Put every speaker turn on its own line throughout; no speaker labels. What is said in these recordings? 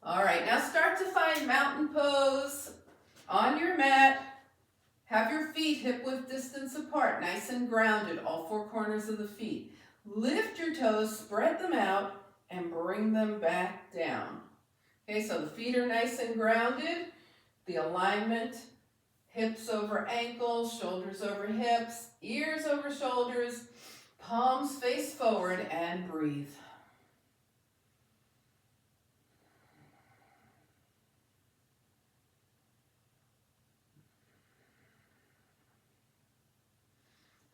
All right, now start to find mountain pose on your mat. Have your feet hip-width distance apart, nice and grounded, all four corners of the feet. Lift your toes, spread them out, and bring them back down. Okay, so the feet are nice and grounded. The alignment, hips over ankles, shoulders over hips, ears over shoulders, palms face forward, and breathe.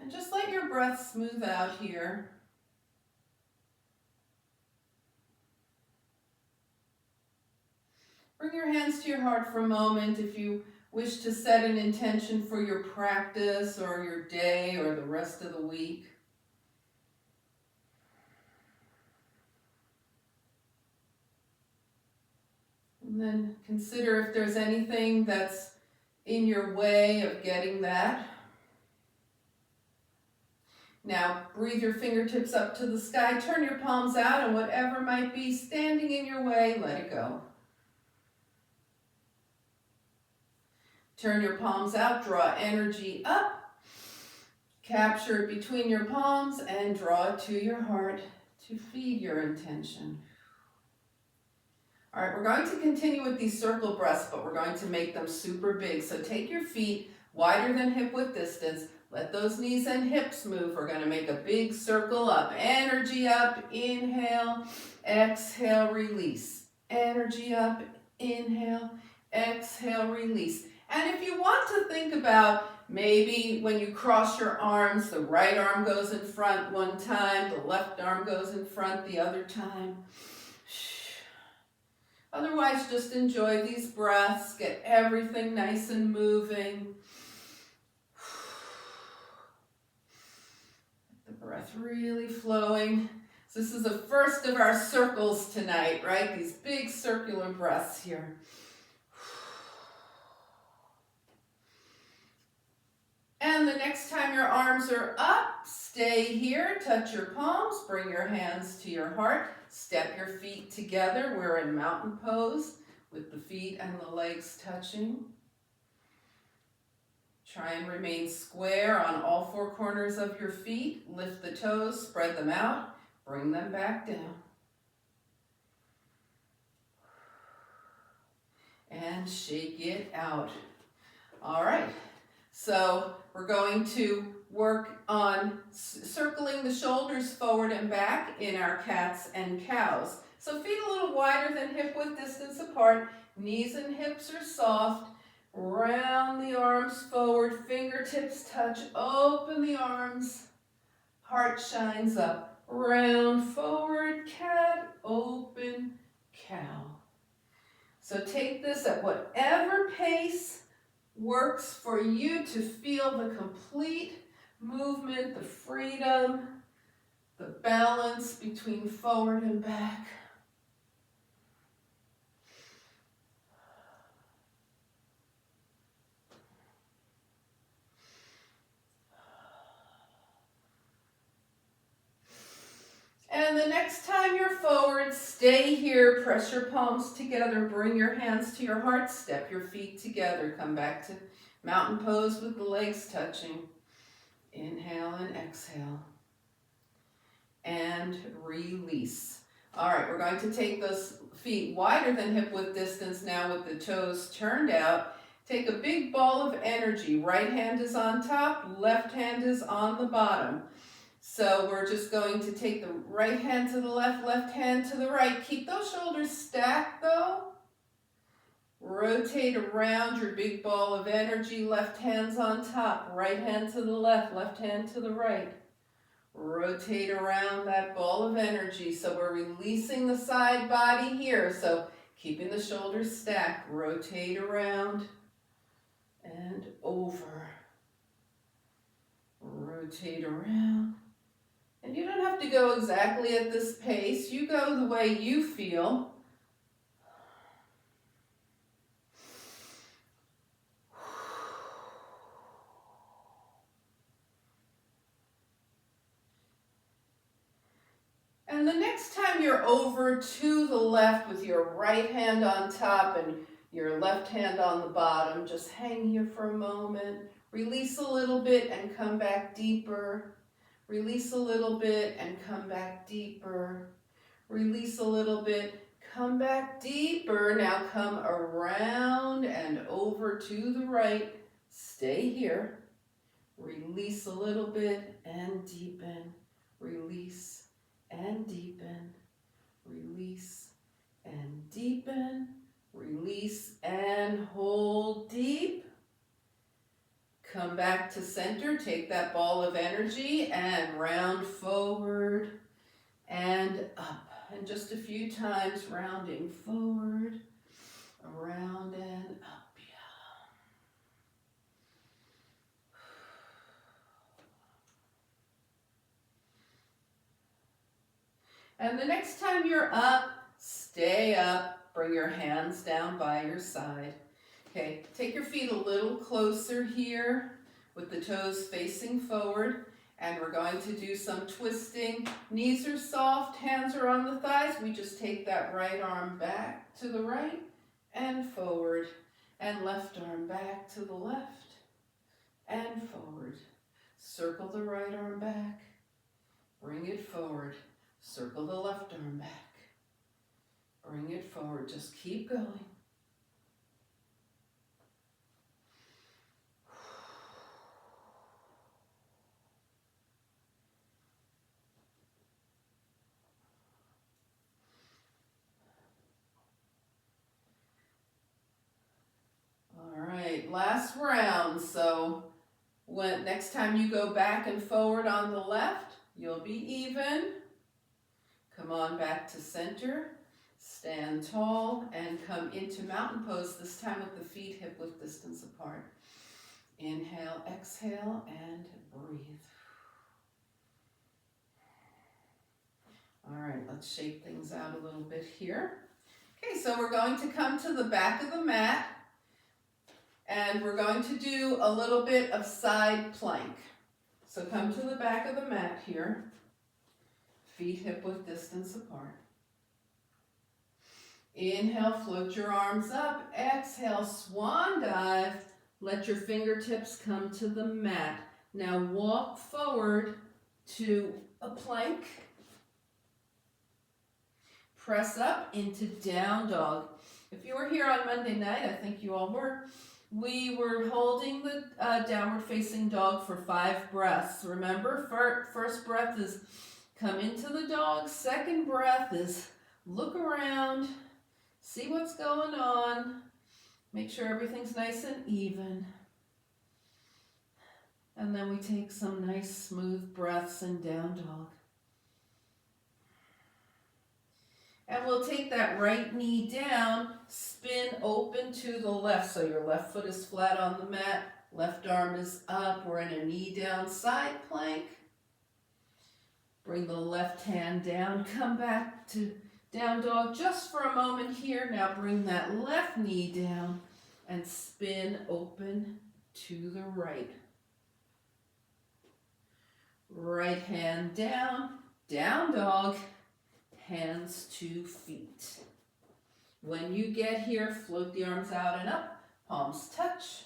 And just let your breath smooth out here. Bring your hands to your heart for a moment if you wish to set an intention for your practice or your day or the rest of the week. And then consider if there's anything that's in your way of getting that. Now, breathe your fingertips up to the sky, turn your palms out, and whatever might be standing in your way, let it go. Turn your palms out, draw energy up, capture it between your palms, and draw it to your heart to feed your intention. All right, we're going to continue with these circle breaths, but we're going to make them super big. So take your feet wider than hip width distance. Let those knees and hips move. We're going to make a big circle up. Energy up, inhale, exhale, release. Energy up, inhale, exhale, release. And if you want to think about maybe when you cross your arms, the right arm goes in front one time, the left arm goes in front the other time. Otherwise, just enjoy these breaths. Get everything nice and moving. The breath really flowing. So this is the first of our circles tonight, right? These big circular breaths here. And the next time your arms are up, stay here, touch your palms, bring your hands to your heart, step your feet together. We're in mountain pose with the feet and the legs touching. Try and remain square on all four corners of your feet. Lift the toes, spread them out, bring them back down. And shake it out. All right. So we're going to work on circling the shoulders forward and back in our cats and cows. So feet a little wider than hip width distance apart, knees and hips are soft, round the arms forward, fingertips touch, open the arms, heart shines up, round forward, cat, open, cow. So take this at whatever pace works for you to feel the complete movement, the freedom, the balance between forward and back. And the next time you're forward, stay here, press your palms together, bring your hands to your heart, step your feet together, come back to mountain pose with the legs touching. Inhale and exhale. And release. All right, we're going to take those feet wider than hip width distance now with the toes turned out. Take a big ball of energy. Right hand is on top, left hand is on the bottom. So we're just going to take the right hand to the left hand to the right. Keep those shoulders stacked though. Rotate around your big ball of energy. Left hand's on top, right hand to the left hand to the right. Rotate around that ball of energy. So we're releasing the side body here. So keeping the shoulders stacked. Rotate around and over. Rotate around. And you don't have to go exactly at this pace. You go the way you feel. And the next time you're over to the left with your right hand on top and your left hand on the bottom, just hang here for a moment. Release a little bit and come back deeper. Release a little bit and come back deeper. Release a little bit, come back deeper. Now come around and over to the right. Stay here. Release a little bit and deepen. Release and deepen. Release and deepen. Release and hold deep. Come back to center. Take that ball of energy and round forward and up. And just a few times rounding forward, around and up. And the next time you're up, stay up. Bring your hands down by your side. Okay, take your feet a little closer here with the toes facing forward. And we're going to do some twisting. Knees are soft, hands are on the thighs. We just take that right arm back to the right and forward. And left arm back to the left and forward. Circle the right arm back. Bring it forward. Circle the left arm back. Bring it forward. Just keep going. Last round. So next time you go back and forward on the left, you'll be even. Come on back to center. Stand tall and come into mountain pose, this time with the feet hip-width distance apart. Inhale, exhale, and breathe. All right, let's shape things out a little bit here. Okay, so we're going to come to the back of the mat. And we're going to do a little bit of side plank. So come to the back of the mat here. Feet hip-width distance apart. Inhale, float your arms up. Exhale, swan dive. Let your fingertips come to the mat. Now walk forward to a plank. Press up into down dog. If you were here on Monday night, I think you all were, we were holding the downward facing dog for 5 breaths. Remember, first breath is come into the dog. Second breath is look around, see what's going on, make sure everything's nice and even. And then we take some nice smooth breaths in down dog. And we'll take that right knee down, spin open to the left. So your left foot is flat on the mat, left arm is up. We're in a knee down side plank. Bring the left hand down, come back to down dog just for a moment here. Now bring that left knee down and spin open to the right. Right hand down, down dog. Hands to feet. When you get here, float the arms out and up, palms touch,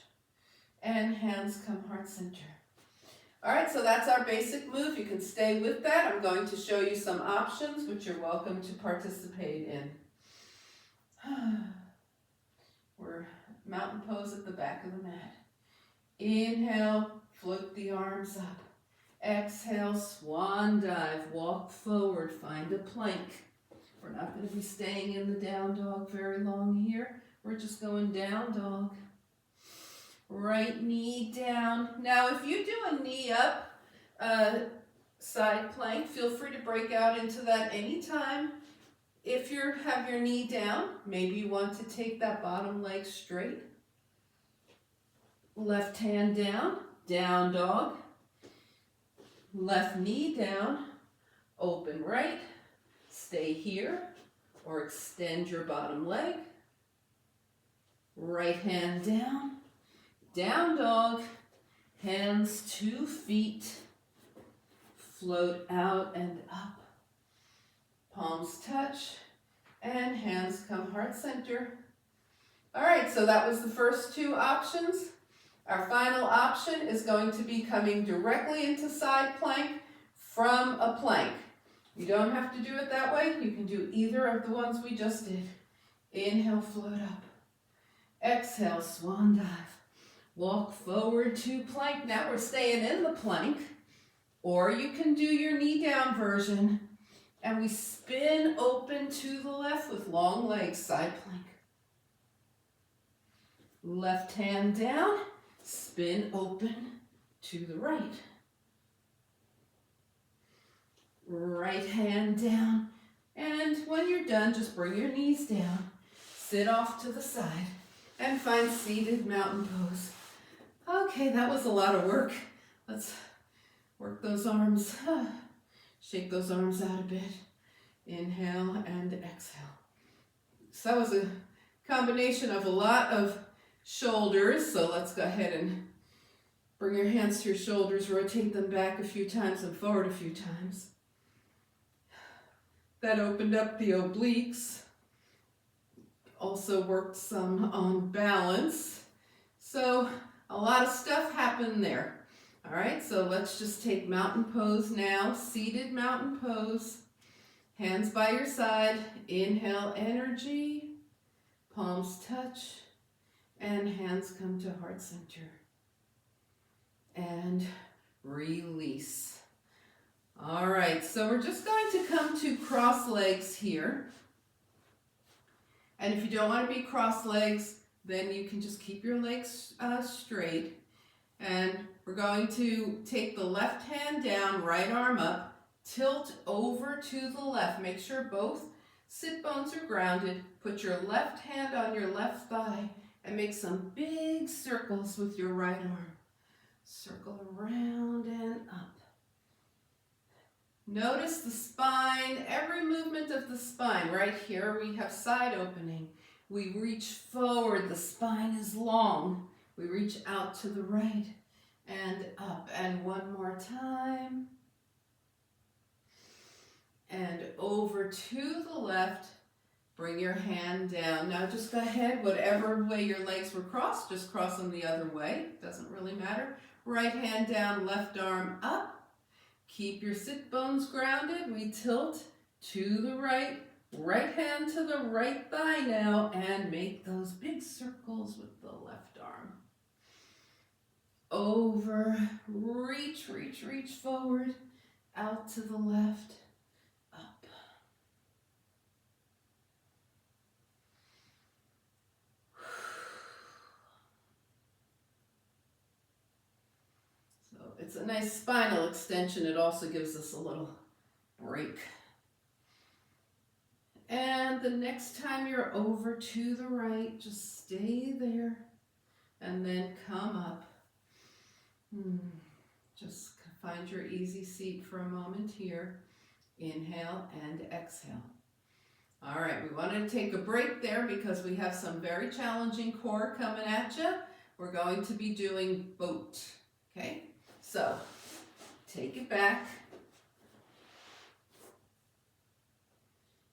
and hands come heart center. All right, so that's our basic move. You can stay with that. I'm going to show you some options, which you're welcome to participate in. We're mountain pose at the back of the mat. Inhale, float the arms up. Exhale, swan dive, walk forward, find a plank. We're not going to be staying in the down dog very long here. We're just going down dog. Right knee down. Now, if you do a knee up side plank, feel free to break out into that anytime. If you have your knee down, maybe you want to take that bottom leg straight. Left hand down, down dog. Left knee down, open right, stay here, or extend your bottom leg. Right hand down, down dog, hands to feet, float out and up. palms touch, and hands come heart center. All right, so that was the first two options. Our final option is going to be coming directly into side plank from a plank. You don't have to do it that way. You can do either of the ones we just did. Inhale, float up. Exhale, swan dive. Walk forward to plank. Now we're staying in the plank. Or you can do your knee down version. And we spin open to the left with long legs, side plank. Left hand down, spin open to the right. Right hand down. And when you're done, just bring your knees down. Sit off to the side and find seated mountain pose. Okay, that was a lot of work. Let's work those arms. Shake those arms out a bit. Inhale and exhale. So that was a combination of a lot of shoulders. So let's go ahead and bring your hands to your shoulders. Rotate them back a few times and forward a few times. That opened up the obliques. Also worked some on balance. So a lot of stuff happened there. All right, so let's just take mountain pose now. Seated mountain pose. Hands by your side. Inhale, energy. Palms touch. And hands come to heart center. And release. All right, so we're just going to come to cross legs here. And if you don't want to be cross legs, then you can just keep your legs straight. And we're going to take the left hand down, right arm up, tilt over to the left. Make sure both sit bones are grounded. Put your left hand on your left thigh and make some big circles with your right arm. Circle around and up. Notice the spine, every movement of the spine. Right here we have side opening. We reach forward, the spine is long. We reach out to the right and up. And one more time. And over to the left. Bring your hand down. Now just go ahead, whatever way your legs were crossed, just cross them the other way. Doesn't really matter. Right hand down, left arm up. Keep your sit bones grounded. We tilt to the right. Right hand to the right thigh now and make those big circles with the left arm. Over, reach, reach, reach forward, out to the left, up. So it's a nice spinal extension. It also gives us a little break. And the next time you're over to the right, just stay there and then come up. Just find your easy seat for a moment here. Inhale and exhale. All right, we wanted to take a break there because we have some very challenging core coming at you. We're going to be doing boat, okay? So, take it back.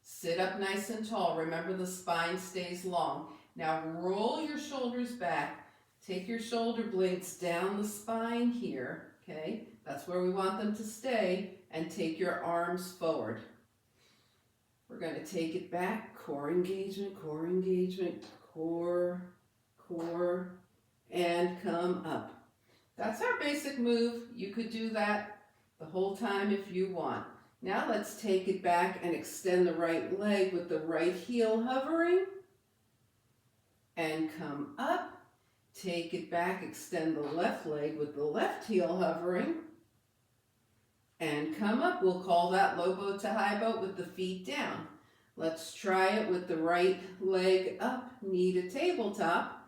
Sit up nice and tall. Remember the spine stays long. Now roll your shoulders back. Take your shoulder blades down the spine here, okay? That's where we want them to stay. And take your arms forward. We're going to take it back. Core engagement, core engagement, core, core, and come up. That's our basic move. You could do that the whole time if you want. Now let's take it back and extend the right leg with the right heel hovering. And come up. Take it back, extend the left leg with the left heel hovering. And come up. We'll call that low boat to high boat with the feet down. Let's try it with the right leg up, knee to tabletop.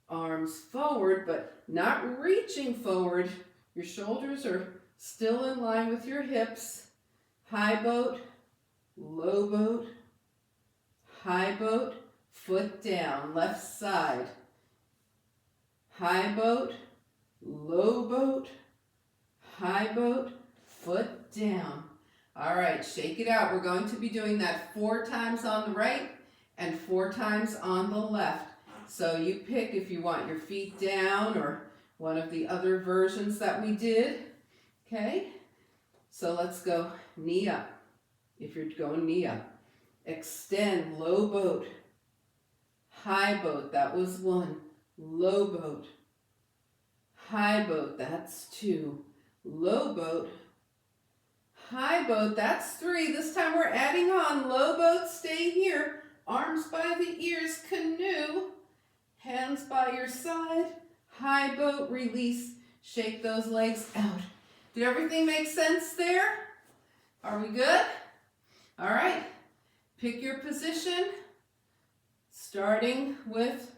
Arms forward, but not reaching forward. Your shoulders are still in line with your hips. High boat, low boat, high boat, foot down, left side. High boat, low boat, high boat, foot down. All right, shake it out. We're going to be doing that 4 times on the right and 4 times on the left. So you pick if you want your feet down or one of the other versions that we did. Okay, so let's go knee up. If you're going knee up, extend, low boat, high boat, that was 1, low boat, high boat, that's 2, low boat, high boat, that's 3. This time we're adding on, low boat, stay here, arms by the ears, canoe, hands by your side, high boat, release, shake those legs out. Did everything make sense there? Are we good? All right, pick your position, starting with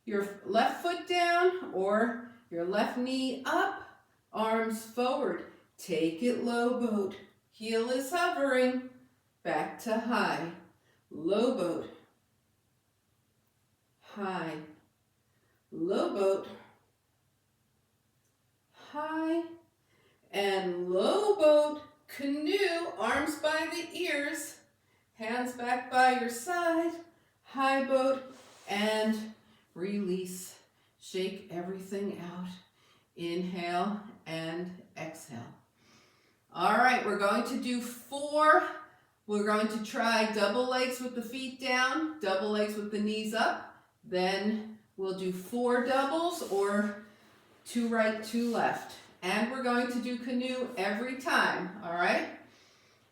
your left foot down or your left knee up, arms forward. Take it low boat, heel is hovering, back to high, low boat, high, low boat, high, and low boat, canoe, arms by the ears, hands back by your side, high boat, and release. Shake everything out. Inhale and exhale. All right, we're going to do 4. We're going to try double legs with the feet down, double legs with the knees up. Then we'll do 4 doubles or 2 right, 2 left. And we're going to do canoe every time, all right?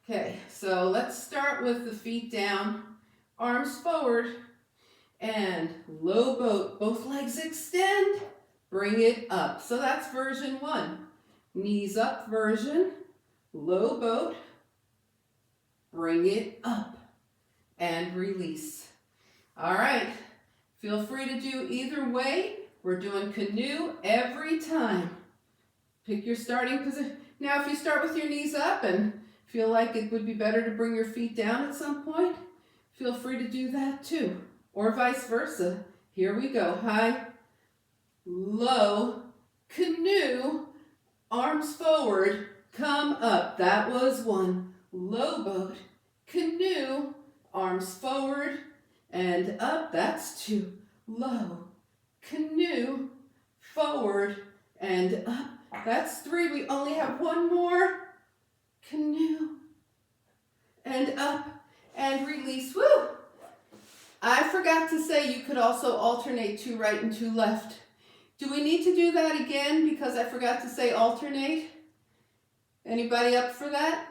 Okay, so let's start with the feet down, arms forward, and low boat. Both legs extend, bring it up. So that's version 1. Knees up version, low boat, bring it up, and release. All right, feel free to do either way. We're doing canoe every time. Pick your starting position. Now, if you start with your knees up and feel like it would be better to bring your feet down at some point, feel free to do that too. Or vice versa. Here we go. High, low, canoe, arms forward, come up. That was 1. Low boat, canoe, arms forward and up. That's 2. Low, canoe, forward and up. That's 3. We only have 1 more. Canoe and up and release. Woo! I forgot to say you could also alternate 2 right and 2 left. Do we need to do that again because I forgot to say alternate? Anybody up for that?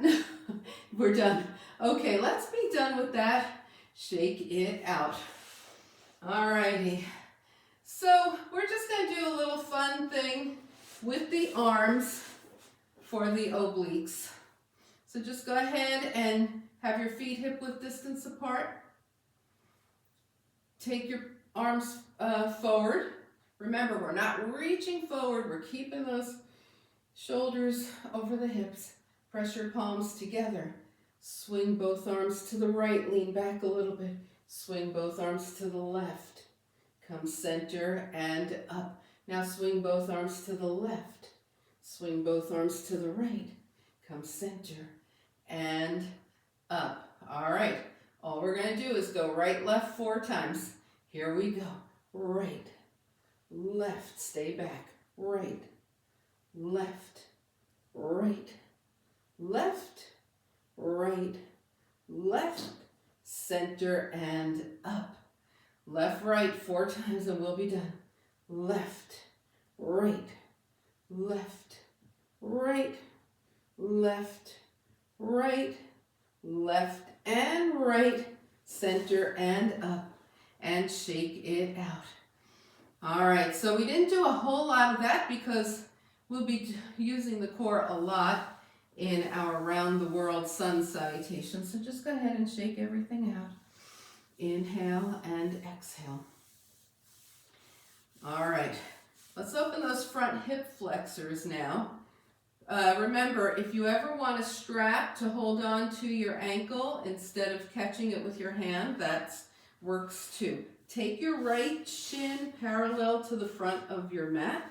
We're done. Okay, let's be done with that. Shake it out. All righty. So we're just going to do a little fun thing with the arms for the obliques. So just go ahead and have your feet hip-width distance apart. Take your arms forward. Remember, we're not reaching forward. We're keeping those shoulders over the hips. Press your palms together. Swing both arms to the right. Lean back a little bit. Swing both arms to the left. Come center and up. Now swing both arms to the left. Swing both arms to the right. Come center and up. All right. All we're going to do is go right, left 4 times. Here we go. Right, left, stay back. Right, left, right, left, right, left, center and up. Left, right 4 times and we'll be done. Left, right, left, right, left, right, left, and right, center and up, and shake it out. All right, so we didn't do a whole lot of that because we'll be using the core a lot in our round the world sun salutation. So just go ahead and shake everything out. Inhale and exhale. All right, let's open those front hip flexors now. Remember, if you ever want a strap to hold on to your ankle instead of catching it with your hand, that works too. Take your right shin parallel to the front of your mat.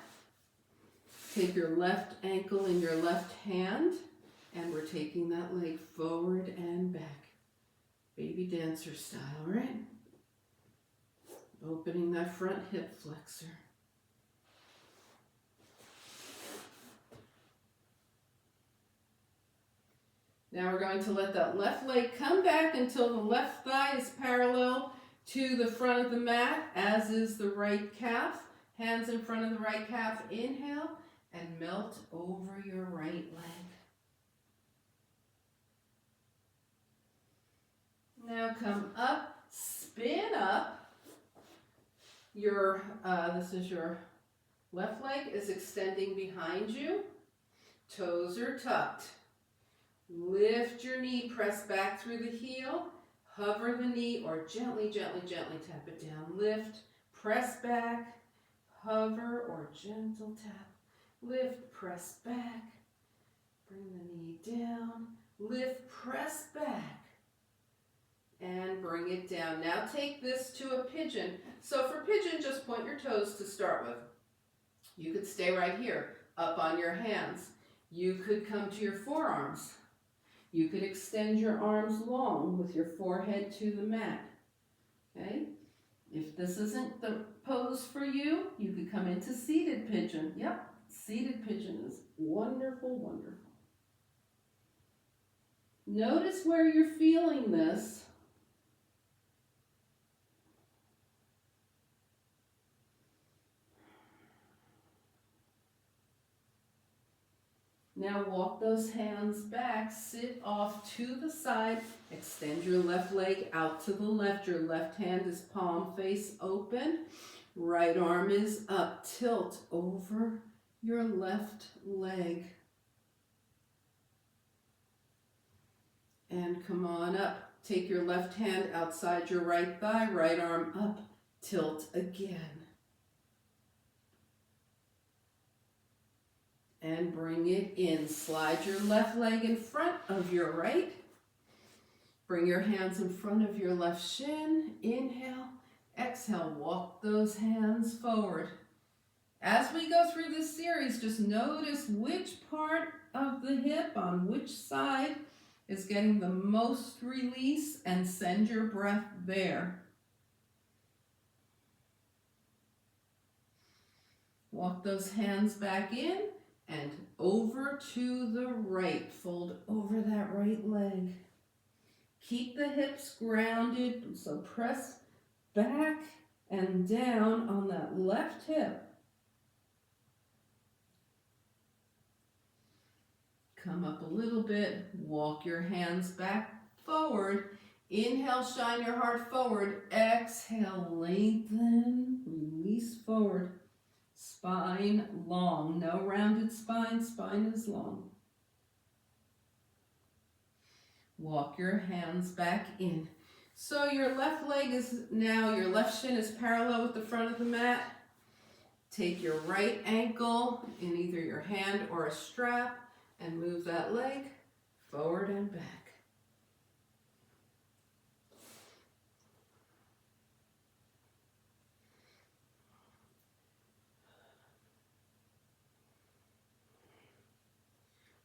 Take your left ankle in your left hand And we're taking that leg forward and back. Baby dancer style, right? Opening that front hip flexor. Now we're going to let that left leg come back until the left thigh is parallel to the front of the mat, as is the right calf. Hands in front of the right calf. Inhale and melt over your right leg. Now come up, spin up. This is your left leg is extending behind you. Toes are tucked. Lift your knee, press back through the heel. Hover the knee or gently, gently, gently tap it down. Lift, press back, hover or gentle tap. Lift, press back. Bring the knee down. Lift, press back. And bring it down. Now take this to a pigeon. So for pigeon, just point your toes to start with. You could stay right here, up on your hands. You could come to your forearms. You could extend your arms long with your forehead to the mat. Okay? If this isn't the pose for you, you could come into seated pigeon. Yep, seated pigeon is wonderful, wonderful. Notice where you're feeling this. Now walk those hands back, sit off to the side, extend your left leg out to the left. Your left hand is palm face open, right arm is up, tilt over your left leg. And come on up, take your left hand outside your right thigh, right arm up, tilt again. And bring it in. Slide your left leg in front of your right. Bring your hands in front of your left shin. Inhale, exhale, walk those hands forward. As we go through this series, just notice which part of the hip on which side is getting the most release and send your breath there. Walk those hands back in. And over to the right, fold over that right leg. Keep the hips grounded, so press back and down on that left hip. Come up a little bit, walk your hands back forward. Inhale, shine your heart forward. Exhale, lengthen, release forward. Spine long, no rounded spine, spine is long. Walk your hands back in. So your left leg is now, your left shin is parallel with the front of the mat. Take your right ankle in either your hand or a strap and move that leg forward and back.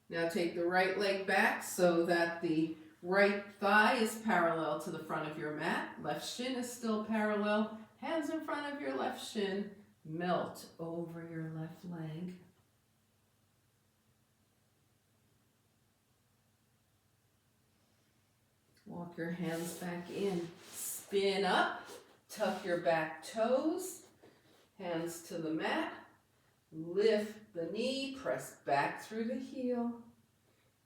Now take the right leg back so that the right thigh is parallel to the front of your mat. Left shin is still parallel. Hands in front of your left shin. Melt over your left leg. Walk your hands back in. Spin up. Tuck your back toes. Hands to the mat. Lift the knee, press back through the heel.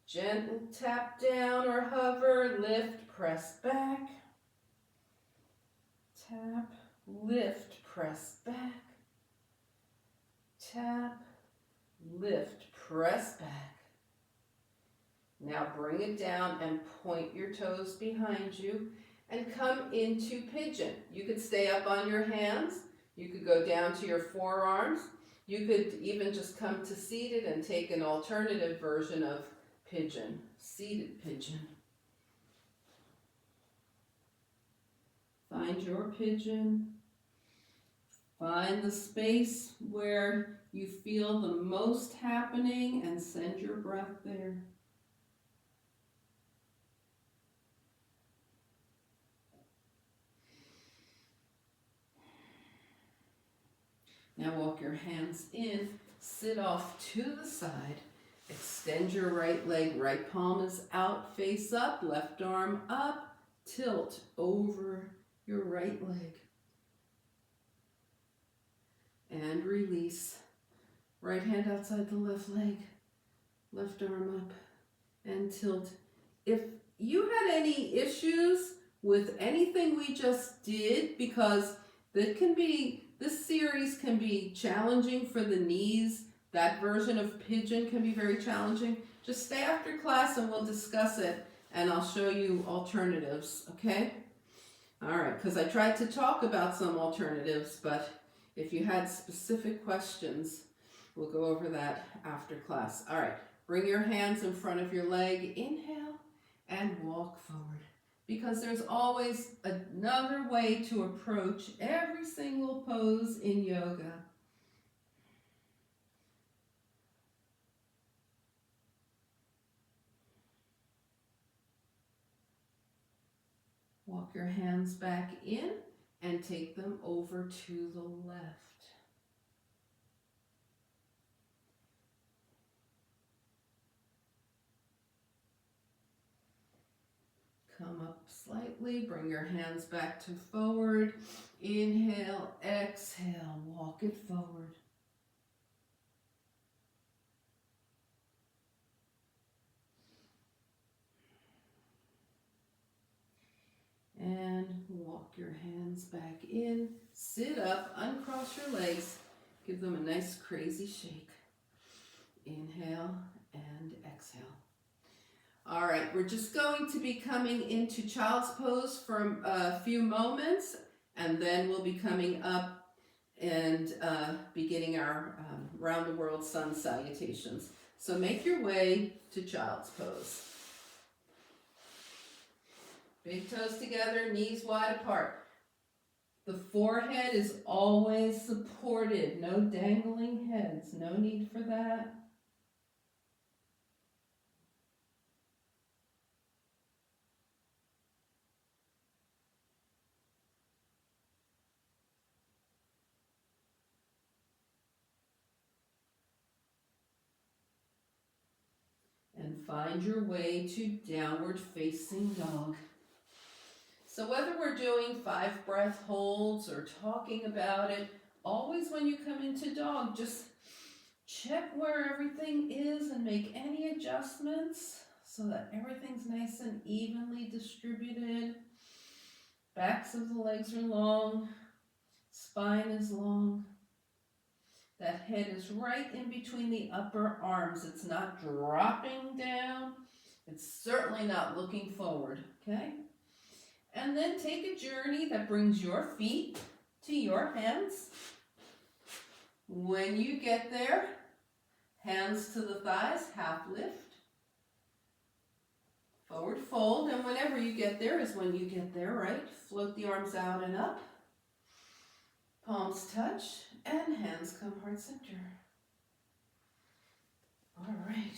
Gentle tap down or hover, lift, press back. Tap, lift, press back. Tap, lift, press back. Now bring it down and point your toes behind you and come into pigeon. You could stay up on your hands. You could go down to your forearms. You could even just come to seated and take an alternative version of pigeon, seated pigeon. Find your pigeon. Find the space where you feel the most happening and send your breath there. Now walk your hands in, sit off to the side, extend your right leg, right palm is out, face up, left arm up, tilt over your right leg. And release. Right hand outside the left leg, left arm up, and tilt. If you had any issues with anything we just did, because this series can be challenging for the knees, that version of pigeon can be very challenging, just stay after class and we'll discuss it and I'll show you alternatives, okay? All right, because I tried to talk about some alternatives, but if you had specific questions, we'll go over that after class. All right, bring your hands in front of your leg, inhale, and walk forward. Because there's always another way to approach every single pose in yoga. Walk your hands back in and take them over to the left. Come up slightly, bring your hands back to forward. Inhale, exhale, walk it forward. And walk your hands back in. Sit up, uncross your legs. Give them a nice crazy shake. Inhale and exhale. All right, we're just going to be coming into child's pose for a few moments, and then we'll be coming up and beginning our round the world sun salutations. So make your way to child's pose. Big toes together, knees wide apart. The forehead is always supported. No dangling heads. No need for that. And find your way to downward facing dog. So whether we're doing 5 breath holds or talking about it, always when you come into dog, just check where everything is and make any adjustments so that everything's nice and evenly distributed. Backs of the legs are long, spine is long. That head is right in between the upper arms. It's not dropping down. It's certainly not looking forward, okay? And then take a journey that brings your feet to your hands. When you get there, hands to the thighs, half lift. Forward fold, and whenever you get there is when you get there, right? Float the arms out and up. Palms touch, and hands come heart center. All right.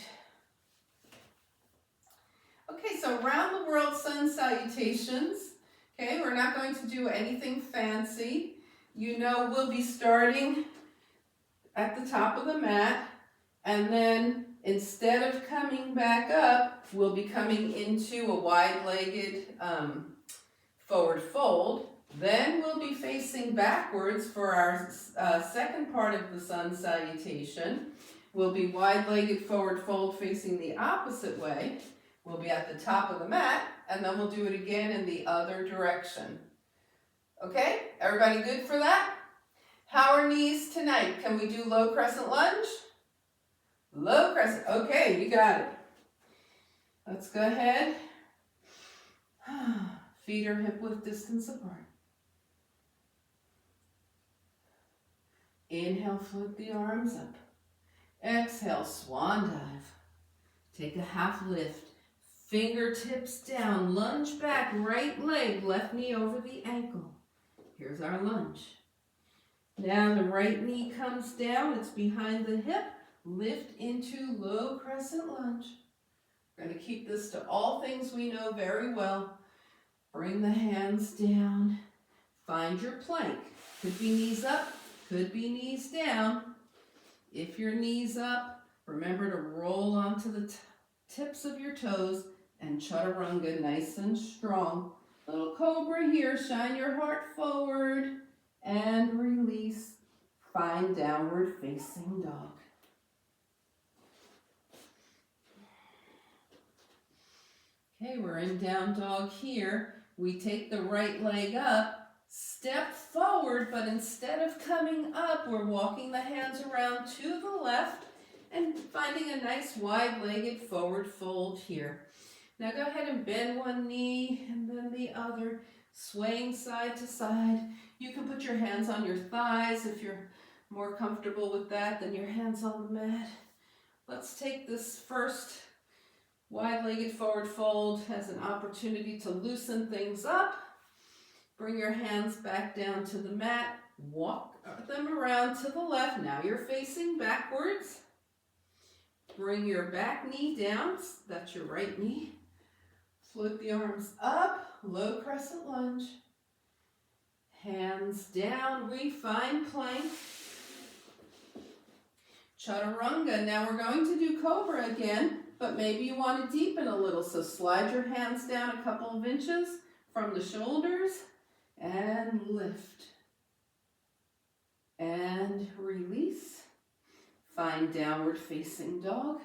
Okay, so round the world sun salutations. Okay, we're not going to do anything fancy. You know, we'll be starting at the top of the mat, and then instead of coming back up, we'll be coming into a wide-legged forward fold. Then we'll be facing backwards for our second part of the sun salutation. We'll be wide-legged forward fold facing the opposite way. We'll be at the top of the mat, and then we'll do it again in the other direction. Okay, everybody good for that? How are knees tonight? Can we do low crescent lunge? Low crescent, okay, you got it. Let's go ahead. Feet are hip width distance apart. Inhale, float the arms up. Exhale, swan dive. Take a half lift. Fingertips down, lunge back, right leg, left knee over the ankle. Here's our lunge. Now the right knee comes down, it's behind the hip. Lift into low crescent lunge. We're going to keep this to all things we know very well. Bring the hands down. Find your plank. Could be knees up, Could be knees down. If your knees up, remember to roll onto the tips of your toes and chaturanga nice and strong. Little cobra here, shine your heart forward and release. Find downward facing dog. Okay, we're in down dog here. We take the right leg up, step forward, but instead of coming up, we're walking the hands around to the left and finding a nice wide-legged forward fold here. Now go ahead and bend one knee and then the other, swaying side to side. You can put your hands on your thighs if you're more comfortable with that than your hands on the mat. Let's take this first wide-legged forward fold as an opportunity to loosen things up. Bring your hands back down to the mat. Walk them around to the left. Now you're facing backwards. Bring your back knee down. That's your right knee. Float the arms up. Low crescent lunge. Hands down. We find plank. Chaturanga. Now we're going to do cobra again, but maybe you want to deepen a little. So slide your hands down a couple of inches from the shoulders and lift. And release. Find downward facing dog.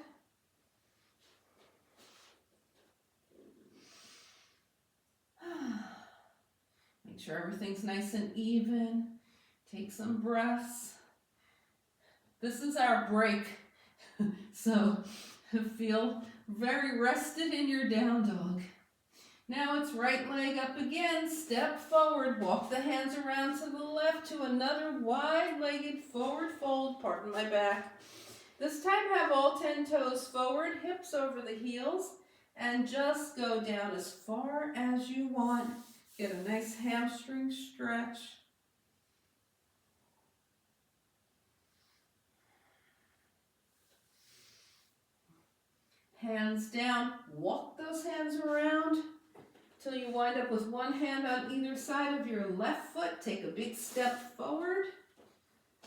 Make sure everything's nice and even. Take some breaths. This is our break, so feel very rested in your down dog. Now it's right leg up again, step forward, walk the hands around to the left to another wide-legged forward fold, pardon my back. This time have all 10 toes forward, hips over the heels, and just go down as far as you want. Get a nice hamstring stretch. Hands down, walk those hands around till you wind up with one hand on either side of your left foot. Take a big step forward,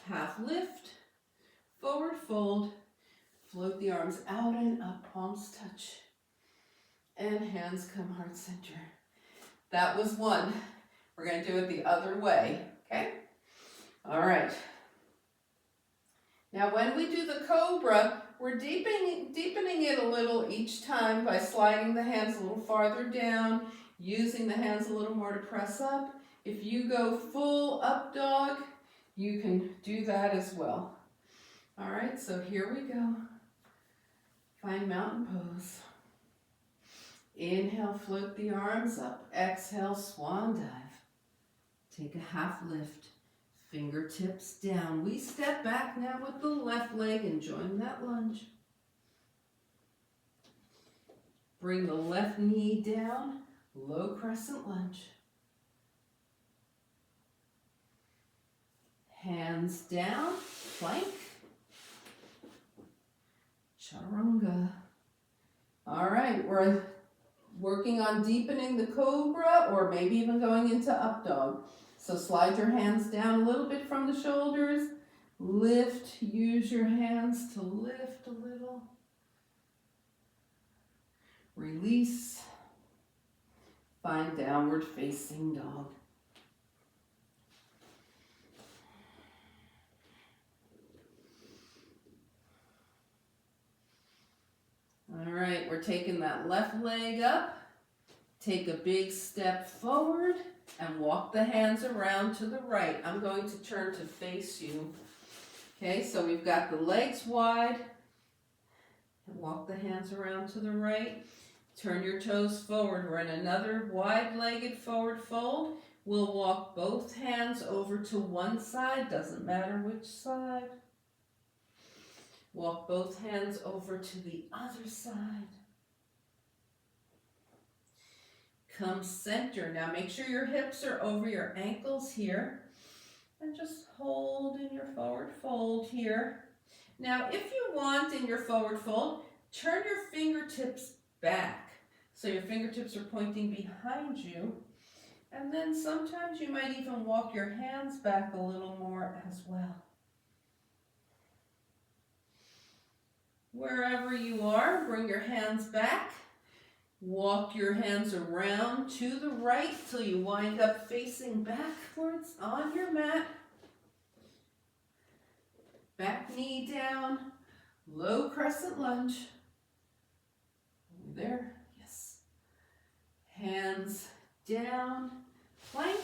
half lift, forward fold, float the arms out and up, palms touch, and hands come heart center. That was one. We're going to do it the other way, okay? All right. Now when we do the cobra, we're deepening it a little each time by sliding the hands a little farther down, using the hands a little more to press up. If you go full up dog, you can do that as well. All right, so here we go. Find mountain pose. Inhale, float the arms up. Exhale, swan dive. Take a half lift. Fingertips down. We step back now with the left leg and join that lunge. Bring the left knee down, low crescent lunge. Hands down, plank. Chaturanga. All right, we're working on deepening the cobra or maybe even going into up dog. So slide your hands down a little bit from the shoulders. Lift, use your hands to lift a little. Release. Find downward facing dog. All right, we're taking that left leg up. Take a big step forward and walk the hands around to the right. I'm going to turn to face you. Okay, so we've got the legs wide. Walk the hands around to the right. Turn your toes forward. We're in another wide-legged forward fold. We'll walk both hands over to one side, doesn't matter which side. Walk both hands over to the other side. Come center. Now make sure your hips are over your ankles here. And just hold in your forward fold here. Now if you want in your forward fold, turn your fingertips back. So your fingertips are pointing behind you. And then sometimes you might even walk your hands back a little more as well. Wherever you are, bring your hands back. Walk your hands around to the right till you wind up facing backwards on your mat. Back knee down, low crescent lunge. Over there, yes. Hands down, plank.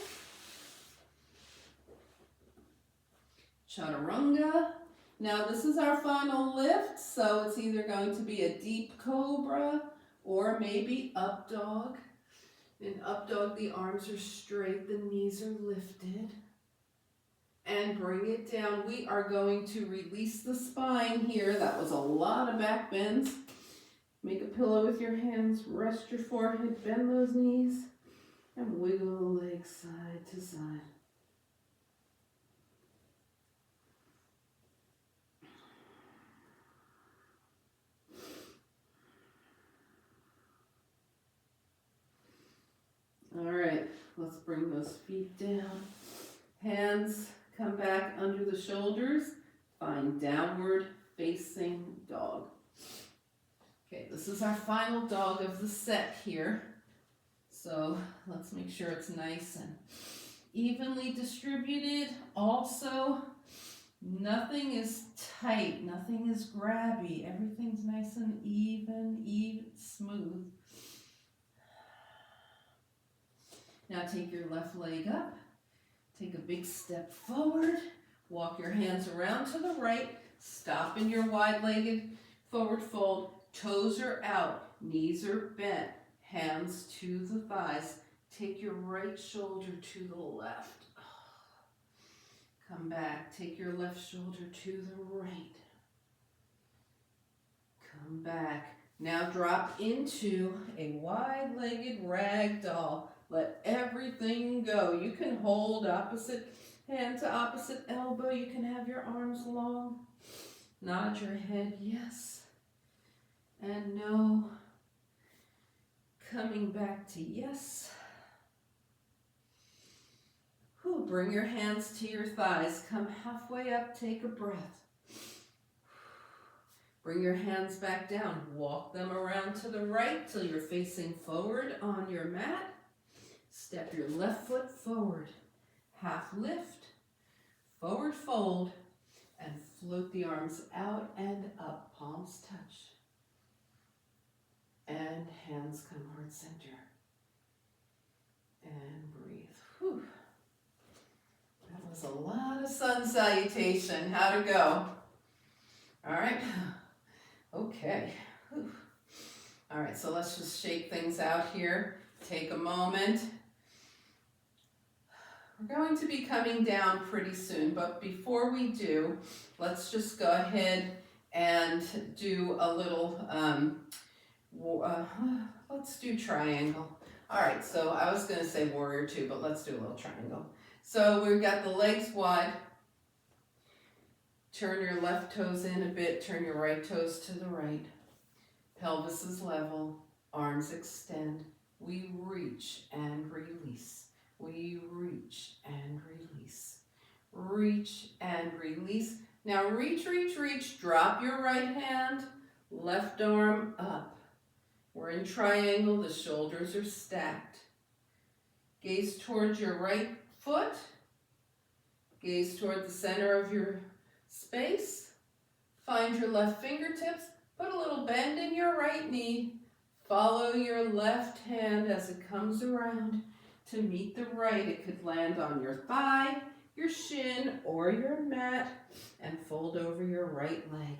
Chaturanga. Now this is our final lift, so it's either going to be a deep cobra or maybe up dog. In up dog, the arms are straight, the knees are lifted. And bring it down. We are going to release the spine here. That was a lot of back bends. Make a pillow with your hands, rest your forehead, bend those knees, and wiggle the legs side to side. All right, let's bring those feet down. Hands come back under the shoulders. Find downward facing dog. Okay, this is our final dog of the set here. So let's make sure it's nice and evenly distributed. Also, nothing is tight, nothing is grabby. Everything's nice and even, smooth. Now take your left leg up. Take a big step forward. Walk your hands around to the right. Stop in your wide-legged forward fold. Toes are out. Knees are bent. Hands to the thighs. Take your right shoulder to the left. Come back. Take your left shoulder to the right. Come back. Now drop into a wide-legged rag doll. Let everything go. You can hold opposite hand to opposite elbow. You can have your arms long. Nod your head yes and no. Coming back to yes. Bring your hands to your thighs. Come halfway up. Take a breath. Bring your hands back down. Walk them around to the right till you're facing forward on your mat. Step your left foot forward. Half lift. Forward fold. And float the arms out and up. Palms touch. And hands come heart center. And breathe. Whew. That was a lot of sun salutation. How'd it go? All right. Okay. Whew. All right, so let's just shake things out here. Take a moment. We're going to be coming down pretty soon, but before we do, let's just go ahead and do a little, let's do triangle. All right, so I was gonna say warrior two, but let's do a little triangle. So we've got the legs wide. Turn your left toes in a bit, turn your right toes to the right. Pelvis is level, arms extend. We reach and release. We reach and release. Reach and release. Now reach, reach, reach. Drop your right hand, left arm up. We're in triangle, the shoulders are stacked. Gaze towards your right foot. Gaze toward the center of your space. Find your left fingertips. Put a little bend in your right knee. Follow your left hand as it comes around to meet the right. It could land on your thigh, your shin, or your mat, and fold over your right leg.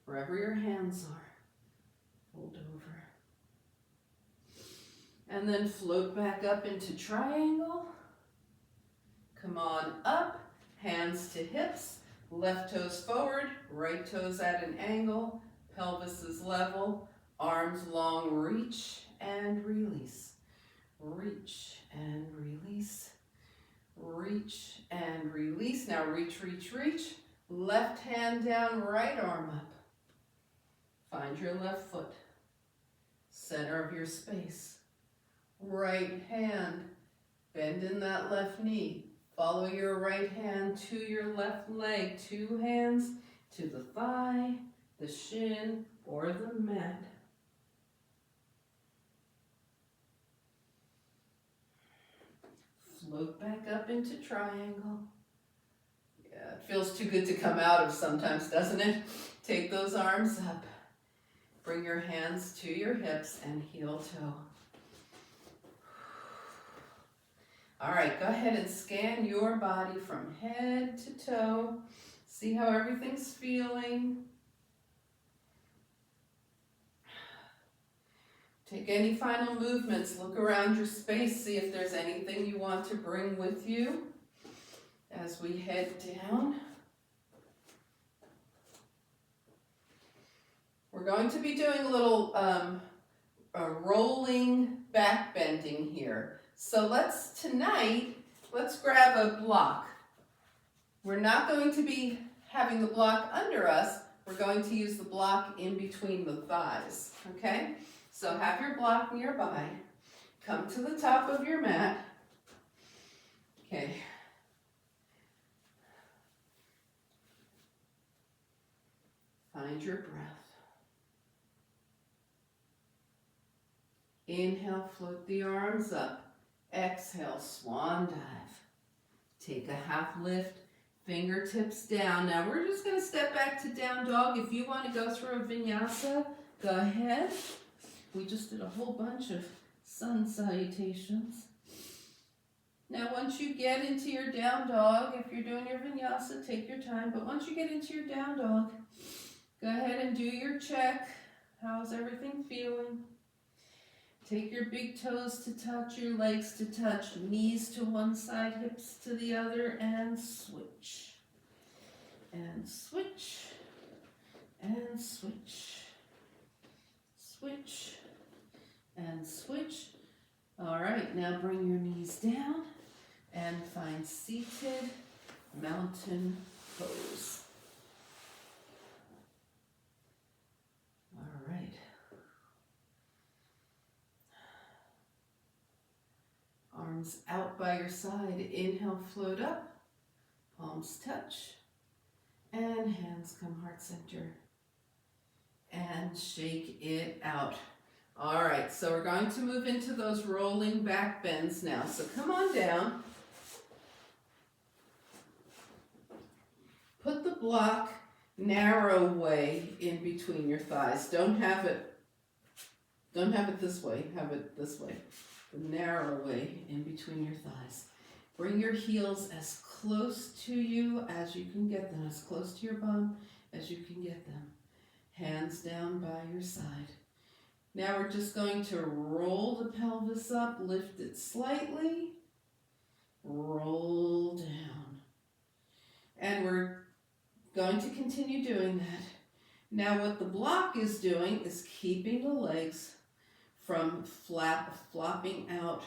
Wherever your hands are, fold over. And then float back up into triangle. Come on up, hands to hips, left toes forward, right toes at an angle, pelvis is level, arms long, reach and release. Reach and release. Reach and release. Now reach, reach, reach. Left hand down, right arm up. Find your left foot. Center of your space. Right hand Bend in that left knee. Follow your right hand to your left leg. 2 hands to the thigh, the shin, or the mat. Float back up into triangle. Yeah, it feels too good to come out of sometimes, doesn't it? Take those arms up. Bring your hands to your hips and heel toe. All right, go ahead and scan your body from head to toe. See how everything's feeling. Take any final movements. Look around your space. See if there's anything you want to bring with you as we head down. We're going to be doing a little rolling back bending here. So tonight, let's grab a block. We're not going to be having the block under us. We're going to use the block in between the thighs, okay? So have your block nearby. Come to the top of your mat. Okay. Find your breath. Inhale, float the arms up. Exhale, swan dive. Take a half lift, fingertips down. Now we're just going to step back to down dog. If you want to go through a vinyasa, go ahead. We just did a whole bunch of sun salutations. Now once you get into your down dog, if you're doing your vinyasa, take your time. But once you get into your down dog, go ahead and do your check. How's everything feeling? Take your big toes to touch, your legs to touch, knees to one side, hips to the other, and switch. And switch. And switch. Switch. And switch. All right, now bring your knees down and find seated mountain pose. All right. Arms out by your side. Inhale, float up. Palms touch. And hands come heart center. And shake it out. All right, so we're going to move into those rolling back bends now. So come on down. Put the block narrow way in between your thighs. Don't have it this way. Have it this way. The narrow way in between your thighs. Bring your heels as close to you as you can get them, as close to your bum as you can get them. Hands down by your side. Now we're just going to roll the pelvis up, lift it slightly, roll down. And we're going to continue doing that. Now what the block is doing is keeping the legs from flopping out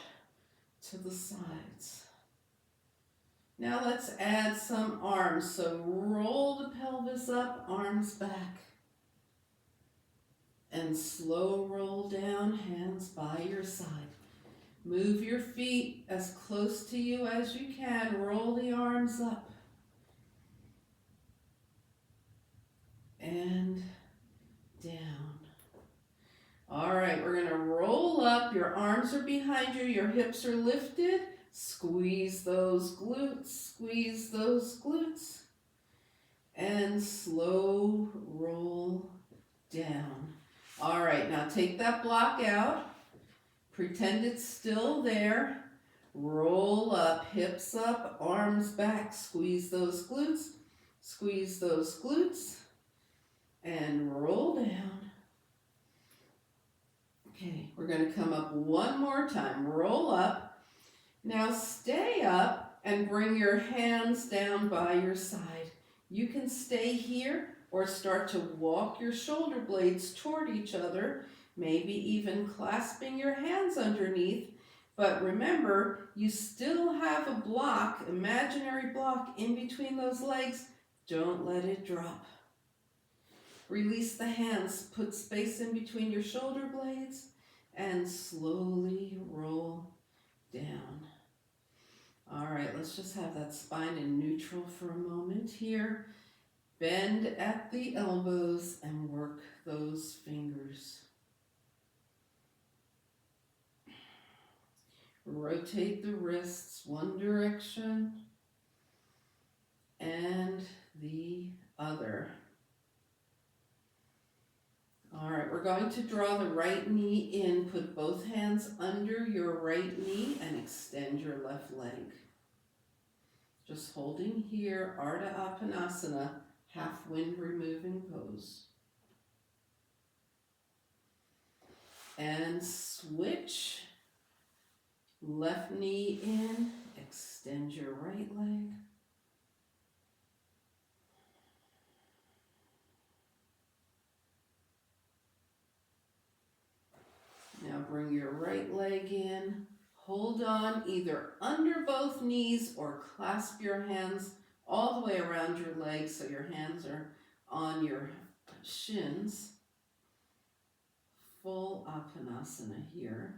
to the sides. Now let's add some arms. So roll the pelvis up, arms back. And slow roll down, hands by your side. Move your feet as close to you as you can. Roll the arms up. And down. All right, we're gonna roll up. Your arms are behind you, your hips are lifted. Squeeze those glutes, squeeze those glutes. And slow roll down. All right, now take that block out. Pretend it's still there. Roll up, hips up, arms back. Squeeze those glutes, squeeze those glutes. And roll down. Okay, we're going to come up one more time. Roll up. Now stay up and bring your hands down by your side. You can stay here or start to walk your shoulder blades toward each other, maybe even clasping your hands underneath. But remember, you still have a block, imaginary block in between those legs. Don't let it drop. Release the hands, put space in between your shoulder blades, and slowly roll down. All right, let's just have that spine in neutral for a moment here. Bend at the elbows and work those fingers. Rotate the wrists one direction and the other. All right, we're going to draw the right knee in. Put both hands under your right knee and extend your left leg. Just holding here, Ardha Appanasana, half wind removing pose. And switch. Left knee in, extend your right leg. Now bring your right leg in. Hold on either under both knees or clasp your hands all the way around your legs so your hands are on your shins. Full Appanasana here.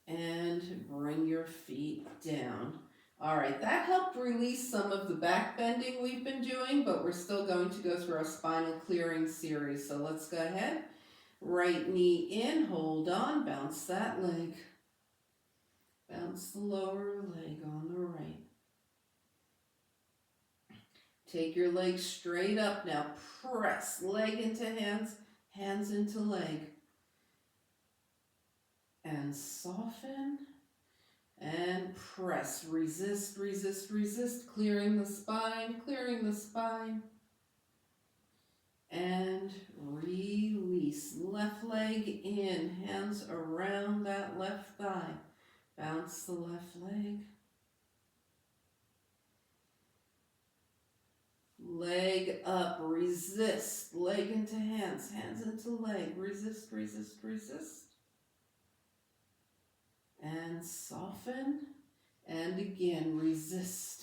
And bring your feet down. All right, that helped release some of the back bending we've been doing, but we're still going to go through our spinal clearing series. So let's go ahead. Right knee in, hold on, bounce that leg. Bounce the lower leg on the right. Take your leg straight up now. Press leg into hands, hands into leg. And soften and press. Resist, resist, resist. Clearing the spine, clearing the spine. And release. Left leg in, hands around that left thigh. Bounce the left leg. Leg up, resist. Leg into hands, hands into leg. Resist, resist, resist. And soften. And again, resist.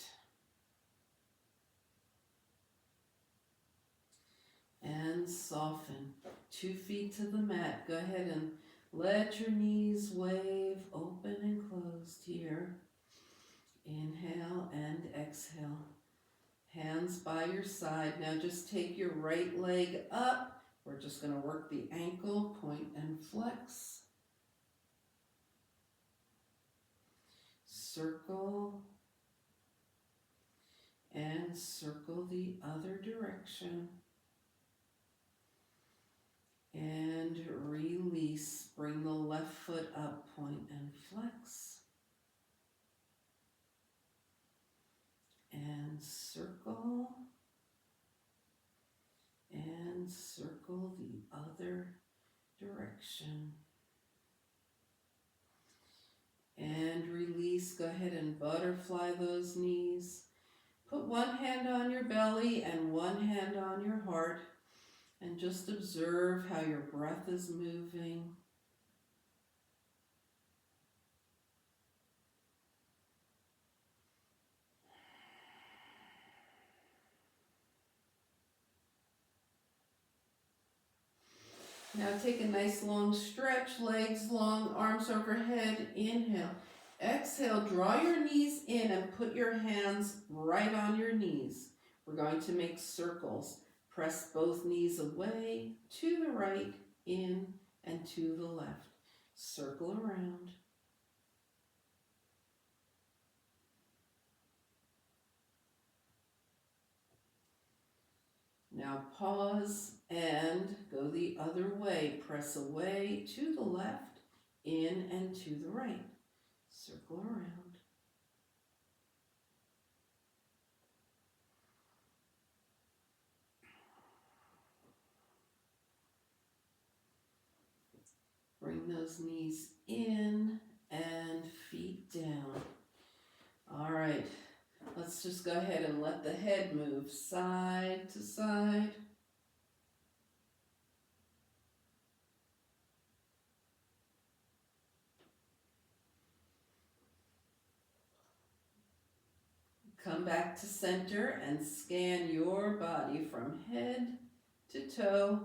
And soften. 2 feet to the mat. Go ahead and let your knees wave open and closed here. Inhale and exhale. Hands by your side. Now just take your right leg up. We're just going to work the ankle, point and flex. Circle. And circle the other direction. And release. Bring the left foot up, point and flex. And circle. And circle the other direction. And release. Go ahead and butterfly those knees. Put one hand on your belly and one hand on your heart. And just observe how your breath is moving. Now take a nice long stretch, legs long, arms overhead. Inhale. Exhale, draw your knees in and put your hands right on your knees. We're going to make circles. Press both knees away, to the right, in, and to the left. Circle around. Now pause and go the other way. Press away to the left, in and to the right. Circle around. Bring those knees in and feet down. All right, let's just go ahead and let the head move side to side. Come back to center and scan your body from head to toe.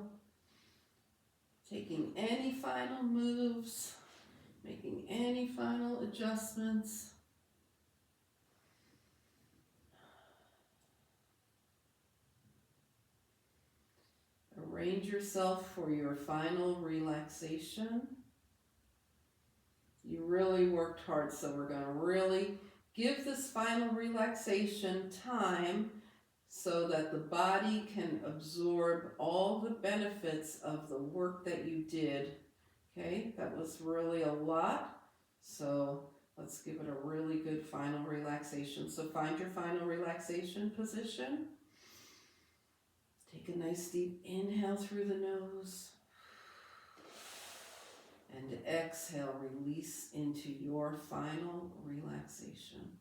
Taking any final moves Making any final adjustments. Arrange yourself for your final relaxation. You really worked hard, so we're going to really give this final relaxation time so that the body can absorb all the benefits of the work that you did. Okay, that was really a lot. So let's give it a really good final relaxation. So find your final relaxation position. Take a nice deep inhale through the nose. And exhale, release into your final relaxation.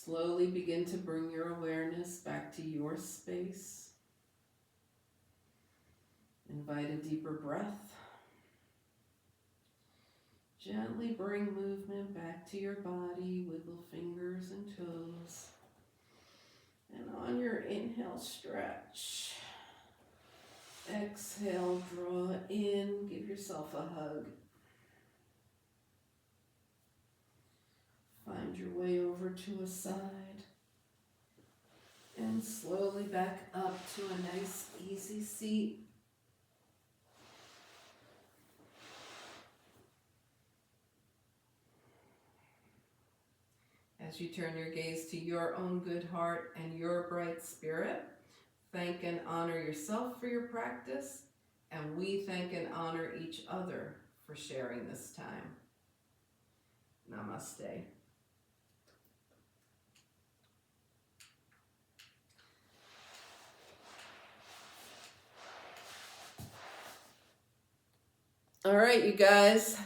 Slowly begin to bring your awareness back to your space. Invite a deeper breath. Gently bring movement back to your body, wiggle fingers and toes. And on your inhale, stretch. Exhale, draw in, give yourself a hug. Find your way over to a side. And slowly back up to a nice, easy seat. As you turn your gaze to your own good heart and your bright spirit, thank and honor yourself for your practice, and we thank and honor each other for sharing this time. Namaste. All right, you guys.